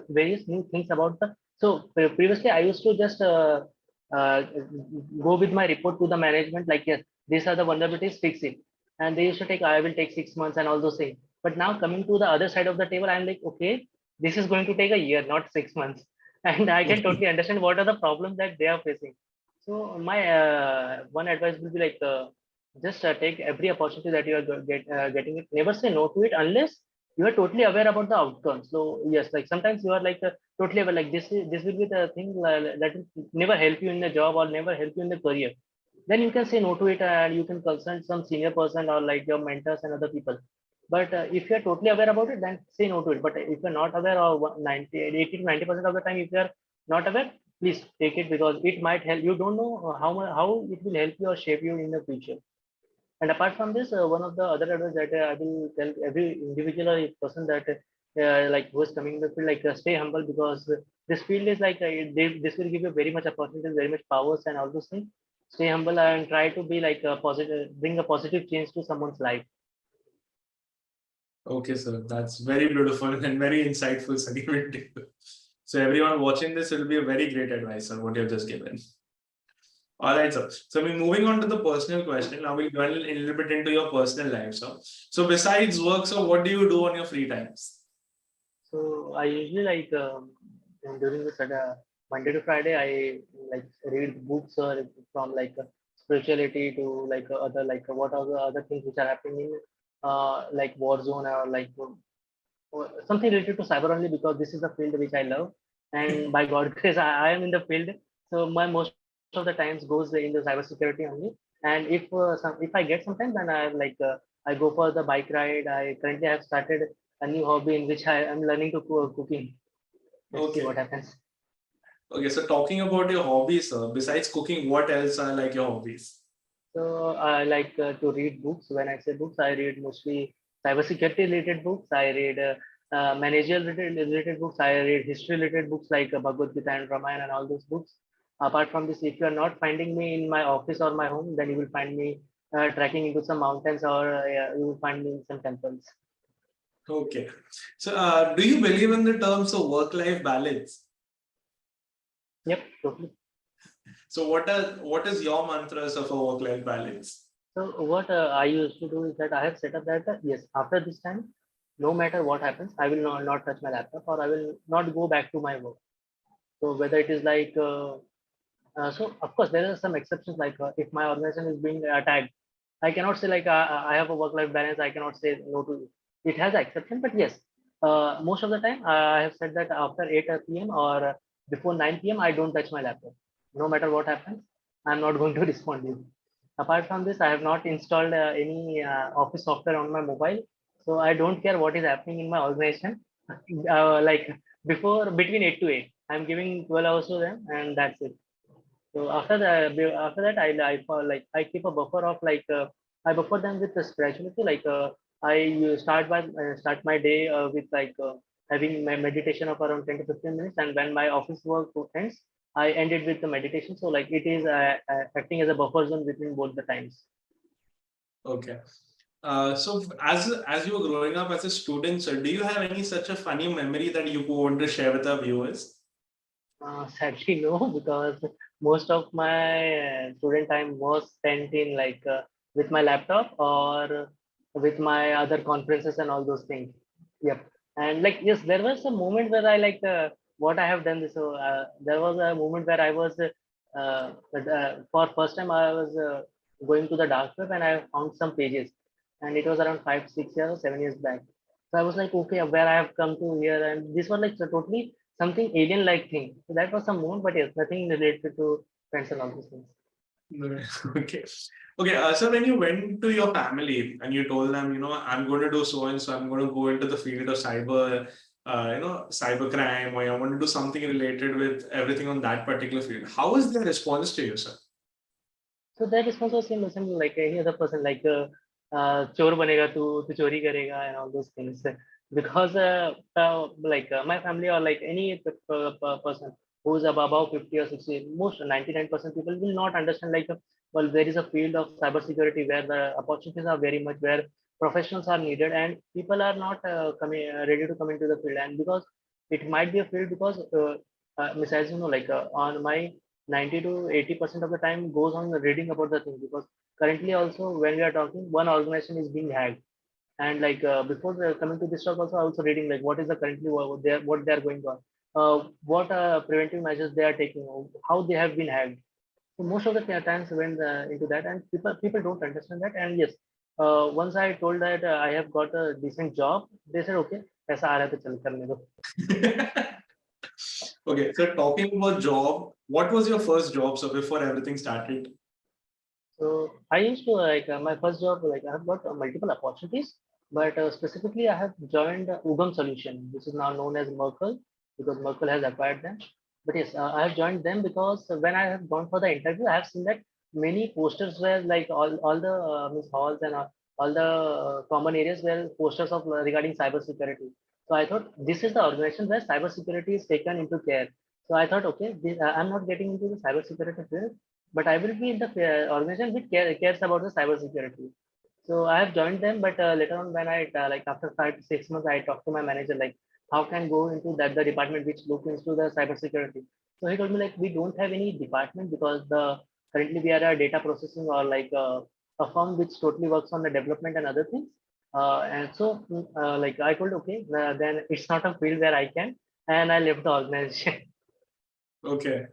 various new things about the. So previously I used to just uh, go with my report to the management, like, yes, these are the vulnerabilities, fix it, and they used to take, I will take 6 months and all those things. But now coming to the other side of the table, I'm like, okay, this is going to take a year, not 6 months. And I can totally understand what are the problems that they are facing. So my one advice will be like, just take every opportunity that you are getting it. Never say no to it unless you are totally aware about the outcome. So yes, like sometimes you are like totally aware, like this will be the thing that will never help you in the job or never help you in the career. Then you can say no to it, and you can consult some senior person or like your mentors and other people. But if you're totally aware about it, then say no to it. But if you're not aware, or 80 to 90% of the time, if you're not aware, please take it, because it might help. You don't know how it will help you or shape you in the future. And apart from this, one of the other advice that I will tell every individual or person that like who is coming in the field, like stay humble, because this field is like this will give you very much opportunities, very much powers, and all those things. Stay humble and try to be like a positive, bring a positive change to someone's life. Okay, sir. That's very beautiful and very insightful segment. So everyone watching this, it will be a very great advice, sir, what you have just given. All right, sir. So we're moving on to the personal question. Now we'll go a little bit into your personal life, sir. So besides work, so what do you do on your free times? So I usually like during the Monday to Friday, I like read books or from like spirituality to like other like what are the other things which are happening in like war zone, or like or something related to cyber only, because this is the field which I love, and by God grace, I am in the field. So my most of the times goes in the cybersecurity only. And if I get some time, then I like I go for the bike ride. I currently have started a new hobby in which I am learning to cooking. Let's see what Okay. happens. Okay, so talking about your hobbies, sir, besides cooking, what else are like your hobbies? So I like to read books. When I say books, I read mostly cybersecurity related books. I read managerial related books. I read history related books like Bhagavad Gita and Ramayana and all those books. Apart from this, if you are not finding me in my office or my home, then you will find me trekking into some mountains, or you will find me in some temples. Okay. So do you believe in the terms of work-life balance? Yep, totally. So what is your mantras of a work-life balance? So what I used to do is that I have set up that yes, after this time, no matter what happens, I will not touch my laptop, or I will not go back to my work. So whether it is like, so of course there are some exceptions, like if my organization is being attacked, I cannot say like I have a work-life balance. I cannot say no to it. It has an exception, but yes, most of the time I have said that after 8 p.m. or before 9 p.m. I don't touch my laptop. No matter what happens, I'm not going to respond to you. Apart from this, I have not installed any office software on my mobile, so I don't care what is happening in my organization. Like before between 8 to 8, I'm giving 12 hours to them, and that's it. So after that, like I keep a buffer of like I buffer them with the spirituality. Like I start my day with like having my meditation of around 10 to 15 minutes, and when my office work ends, I end it with the meditation. So like it is acting as a buffer zone between both the times. Okay. So as you were growing up as a student, sir, do you have any such a funny memory that you want to share with our viewers? Sadly, no, because most of my student time was spent in like with my laptop or with my other conferences and all those things. Yep. And like yes, there was a moment where I like what I have done. This. So there was a moment where I was for first time I was going to the dark web, and I found some pages, and it was around 5, 6 years or 7 years back. So I was like, okay, where I have come to here, and this was like so totally something alien-like thing. So that was some moon, but yes, nothing related to friends and all those things. No. Okay. Okay. So when you went to your family and you told them, I'm going to do so and so, I'm going to go into the field of cyber. cybercrime, or you want to do something related with everything on that particular field. How is their response to you, sir? So their response was same like any other person, like chor banega tu chori karega and all those things. Because my family or like any person who's above 50 or 60, most 99% people will not understand like well, there is a field of cybersecurity where the opportunities are very much, where professionals are needed and people are not coming ready to come into the field. And because it might be a field, because as you know, like on my 90 to 80% of the time goes on reading about the thing, because currently also when we are talking, one organization is being hacked. And like before coming to this talk also, I also reading like what is the currently what they are going on, what preventive measures they are taking, how they have been hacked. So most of the times went into that, and people don't understand that. And yes, once I told that I have got a decent job, they said okay, ऐसा आ रहा है तो चल करने दो. Okay, so talking about job, what was your first job? So before everything started. So I used to like my first job, like I have got multiple opportunities, but specifically I have joined Ugam Solution, which is now known as Merkle, because Merkle has acquired them. But yes, I have joined them because when I have gone for the interview, I have seen that many posters were like all the means halls and all the common areas were posters of regarding cybersecurity. So I thought this is the organization where cybersecurity is taken into care. So I thought, okay, I'm not getting into the cybersecurity field, but I will be in the organization which cares about the cybersecurity. So I have joined them, but later on when I like after 5 to 6 months, I talked to my manager like how can go into that the department which looks into the cybersecurity. So he told me like we don't have any department because the currently we are a data processing or like a firm which totally works on the development and other things. And so like I told okay, then it's not a field where I can, and I left the organization. Okay.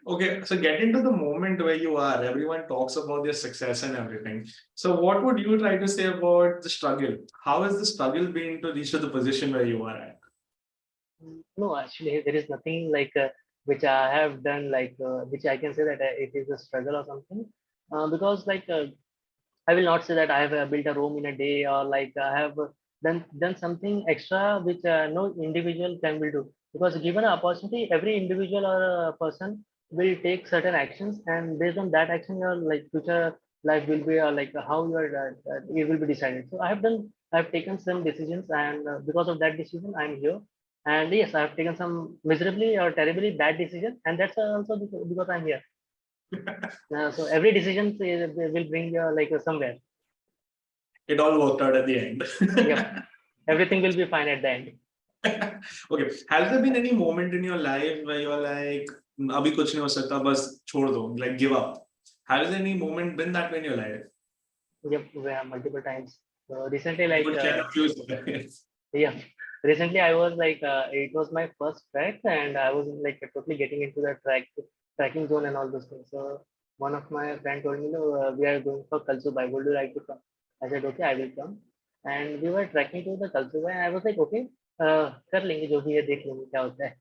Okay, so get into the moment where you are. Everyone talks about their success and everything. So, what would you try to say about the struggle? How has the struggle been to reach to the position where you are at? No, actually, there is nothing like which I have done, like which I can say that it is a struggle or something. Because like I will not say that I have built a room in a day, or like I have done something extra which no individual can will do. Because given an opportunity, every individual or a person will take certain actions, and based on that action, your like future life will be like how you are it will be decided. So I have taken some decisions, and because of that decision, I am here. And yes, I have taken some miserably or terribly bad decisions, and that's also because I'm here. So every decision will bring you like somewhere. It all worked out at the end. Yep, everything will be fine at the end. Okay. Has there been any moment in your life where you're like, "Abhi kuch nahi ho sakta, bas chhod do," like give up? Has any moment been that way in your life? Yep, we have multiple times. So recently, You like would share a few stories. yeah, recently I was like it was my first track, and I was like totally getting into the tracking zone and all those things. So one of my friend told me, no, we are going for Kalsubai. Would you like to come? I said okay, I will come. And we were tracking to the Kalsubai, and I was like okay, कर लेंगे जो भी है देख लेंगे क्या होता है.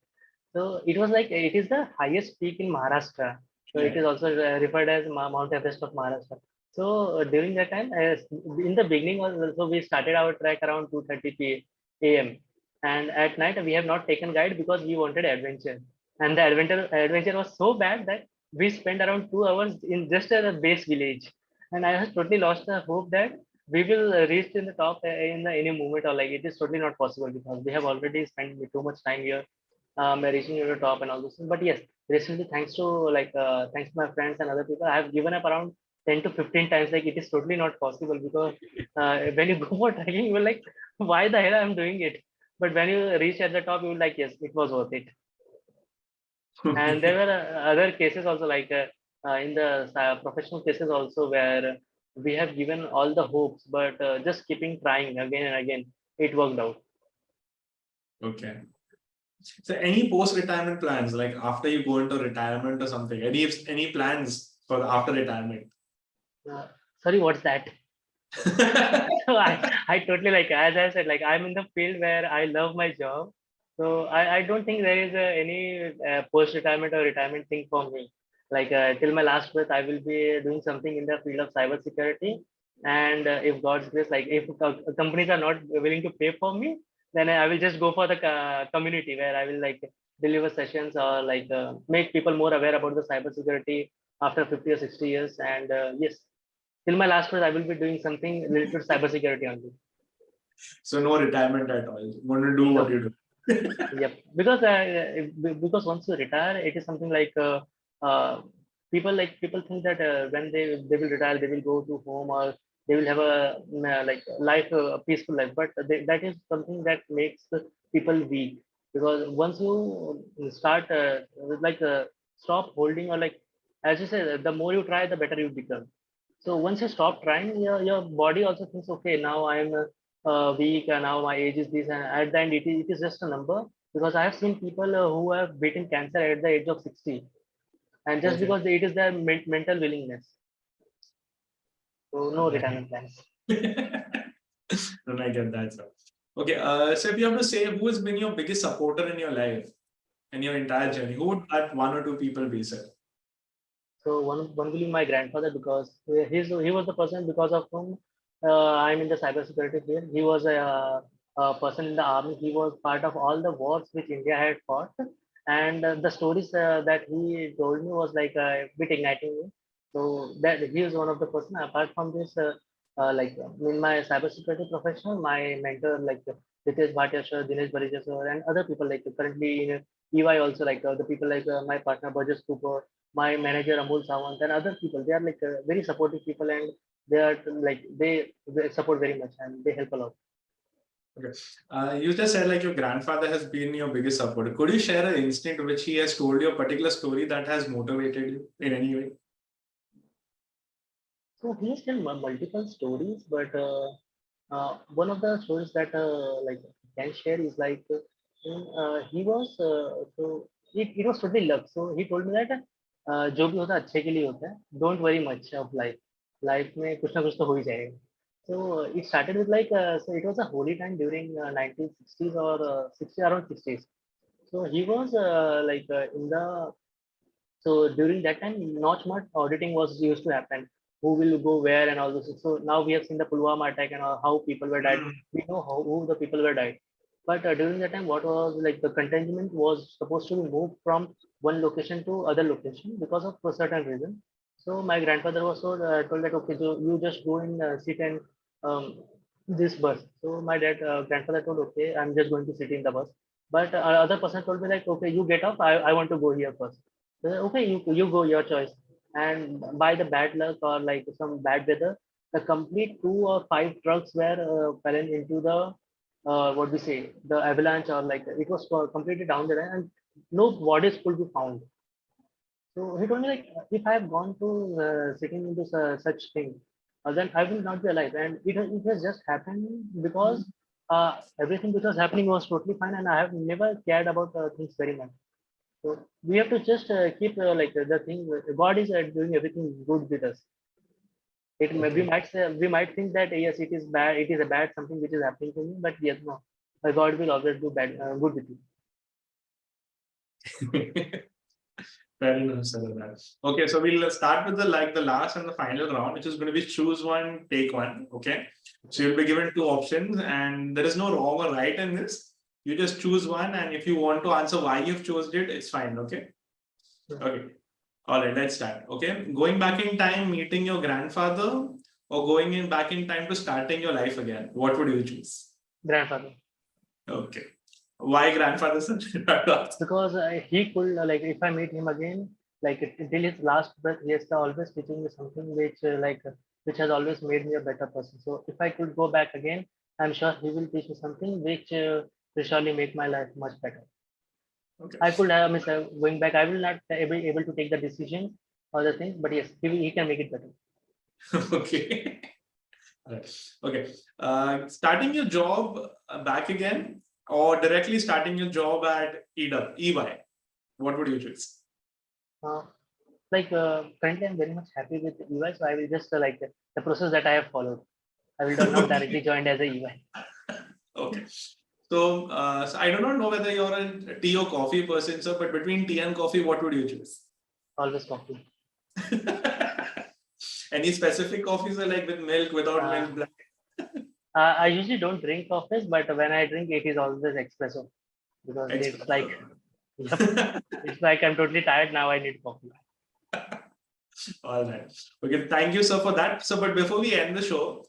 So it was like it is the highest peak in Maharashtra. So it Yeah. is also referred as Mount Everest of Maharashtra. So during that time, in the beginning, so we started our trek around 2:30 a.m. And at night we have not taken guide because we wanted adventure. And the adventure was so bad that we spent around 2 hours in just a base village. And I was totally lost the hope that we will reach in the top in the any moment, or like it is totally not possible because we have already spent too much time here reaching to the top and all those things. But yes, recently, thanks to my friends and other people, I have given up around 10 to 15 times. Like it is totally not possible because when you go for trekking, you're like, why the hell I'm doing it? But when you reach at the top, you're like, yes, it was worth it. And there were other cases also, like in the professional cases also, where we have given all the hopes, but just keeping trying again and again, it worked out. Okay. So any post-retirement plans, like after you go into retirement or something? Any plans for after retirement? Sorry, what's that? So I totally like, as I said, like I'm in the field where I love my job. So I don't think there is any post-retirement or retirement thing for me. Like till my last breath, I will be doing something in the field of cybersecurity. And if God's grace, like if companies are not willing to pay for me, then I will just go for the community where I will like deliver sessions or like make people more aware about the cybersecurity after 50 or 60 years. And yes, till my last breath, I will be doing something related to cybersecurity only. So no retirement at all. You want to do what No, you do. yep. Because once you retire, it is something like people think that when they will retire, they will go to home or they will have a like life, a peaceful life. But that is something that makes the people weak, because once you start like stop holding, or like as you said, the more you try, the better you become. So once you stop trying, your body also thinks, okay, now I'm weak, and now my age is this, and at the end, it is just a number. Because I have seen people who have beaten cancer at the age of 60, and just Okay. because it is their mental willingness. So no Right. retirement plans. Don't I get that, sir? Okay. So if you have to say who has been your biggest supporter in your life, in your entire journey, who would that one or two people be, sir? So one will be my grandfather, because he was the person because of whom I'm in the cybersecurity field. He was a person in the army. He was part of all the wars which India had fought, and the stories that he told me was like a bit igniting me. So that he is one of the person. Apart from this, like in my cybersecurity profession, my mentor like Ritesh Bhatia sir, Dinesh Barija sir, and other people like currently in EY also, like the people like my partner Burgess Cooper, my manager Amol Sawant, and other people. They are like very supportive people, and they are like they support very much, and they help a lot. Okay. You just said like your grandfather has been your biggest supporter. Could you share an instant which he has told you a particular story that has motivated you in any way? So he has tell multiple stories, but one of the stories that like I can share is like he was so it was totally luck. So he told me that जो भी होता है अच्छे के लिए होता है. Don't worry much of life. Life में कुछ ना कुछ तो हो ही जाएगा. So it started with like so it was a holy time during 1960s or 60 around 60s. So he was in the so during that time, not much auditing was used to happen. Who will go where and all this. So now we have seen the Pulwama attack and how people were died. Mm. We know who the people were died. But during that time, what was like the contingent was supposed to be moved from one location to other location because of a certain reason. So my grandfather was told that okay, so you just go and sit and um, this bus. So my grandfather told okay, I'm just going to sit in the bus. But other person told me like okay, you get off. I want to go here first. Okay, you go, your choice. And by the bad luck or like some bad weather, the complete 2 or 5 trucks were fallen into the what we say, the avalanche, or like it was completely down there, and no bodies could be found. So he told me like if I have gone to sitting into such thing, then I will not be alive. And it has just happened because everything which was happening was totally fine, and I have never cared about things very much. So we have to just keep like the thing. God is doing everything good with us. It may, Okay. we might think that yes, it is bad. It is a bad something which is happening to me, but yes, no. God will always do bad good with you. Fair enough, sir. Okay, so we'll start with the last and the final round, which is going to be choose one, take one. Okay, so you'll be given two options, and there is no wrong or right in this. You just choose one, and if you want to answer why you've chosen it, it's fine. Okay. Okay. All right. Let's start. Okay. Going back in time, meeting your grandfather, or going in back in time to starting your life again. What would you choose? Grandfather, Okay. Why grandfather, sir? because he could like if I meet him again, like till his last breath, he has always teaching me something which has always made me a better person. So if I could go back again, I'm sure he will teach me something which will surely make my life much better. Okay. I could have going back. I will not able to take the decision or the thing, but yes, he can make it better. Okay. Alright. Okay. Starting your job back again, or directly starting your job at EY, what would you choose? Uh, currently, I'm very much happy with EY, so I will just like the process that I have followed. I will not directly join as a EY. Okay. So I do not know whether you're a tea or coffee person, sir, but between tea and coffee, what would you choose? Always coffee. Any specific coffees are like with milk, without Uh, milk, black? I usually don't drink coffee, but when I drink, it is always espresso because it's like, yep, it's like I'm totally tired now. I need coffee. All right. Okay. Thank you, sir, for that. So, but before we end the show,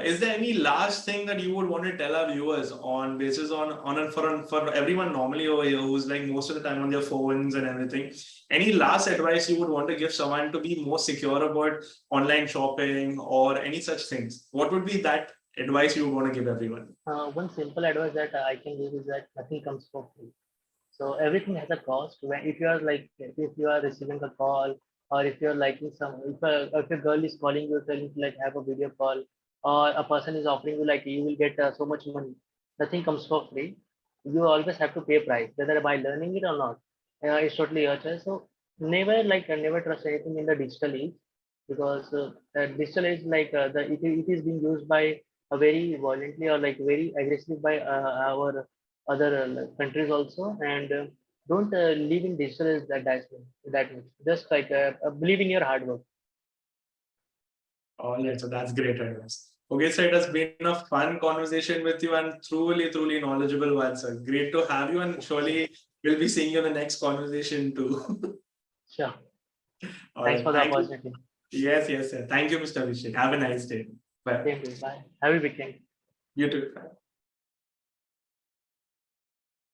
is there any last thing that you would want to tell our viewers on basis for everyone normally over here who's like most of the time on their phones and everything? Any last advice you would want to give someone to be more secure about online shopping or any such things? What would be that advice you would want to give everyone? One simple advice that I can give is that nothing comes for free. So everything has a cost. When if you are like if you are receiving a call or if you're liking some if a girl is calling you telling to like have a video call or a person is offering you like you will get so much money. Nothing comes for free. You always have to pay price whether by learning it or not. It's totally your choice. So never trust anything in the digital age because digital age it is being used by a very violently or like very aggressive by our other countries also and don't live in digital as that much just like believe in your hard work. All right, so that's great advice. Okay, so it has been a fun conversation with you and truly knowledgeable one, sir. Great to have you, and surely we'll be seeing you in the next conversation too. Sure. All Thanks right, for the thank you. opportunity. Yes, sir. Thank you, Mr. Abhishek. Have a nice day. Bye. Same to you. Bye. Have a weekend. You too. Bye.